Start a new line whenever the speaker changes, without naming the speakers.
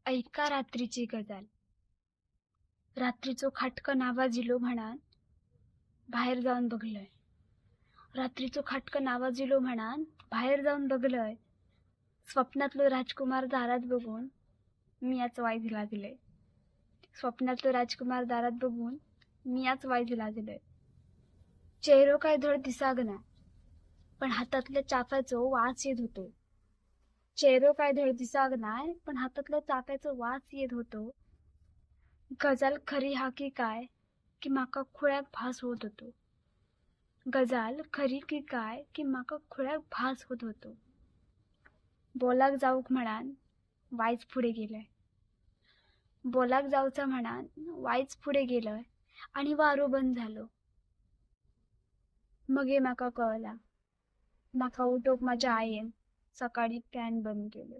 ऐका रात्रीची गजाल. रात्रीचो खाटकन आवाज इलो म्हणान बाहेर जाऊन बघलंय. रात्रीचो खाटकन आवाज इलो म्हणान बाहेर जाऊन बघलंय. स्वप्नातलो राजकुमार दारात बघून मी याच वायझीला दिलंय. स्वप्नातलो राजकुमार दारात बघून मी याच वायझीला दिलंय. चेहरो काय धड दिसागना, पण हातातल्या चाफ्याचो वास येत होतो. चेहरो काय धड दिसागनाय, पण हातातल्या चाफ्याचो वास येत होतो. गजाल खरी हा की काय की माका खुळ्याक भास होत होतो. गजाल खरी की काय की माका खुळ्याक भास होत होतो. बोलाक जाऊक म्हणान वायच पुढे गेलंय. बोलाक जाऊचा म्हणान वायच पुढे गेलंय आणि वारो बंद झालो. मगे माका कळला. माका उठोक माझ्या आईन सकाळी फॅन बंद केलं.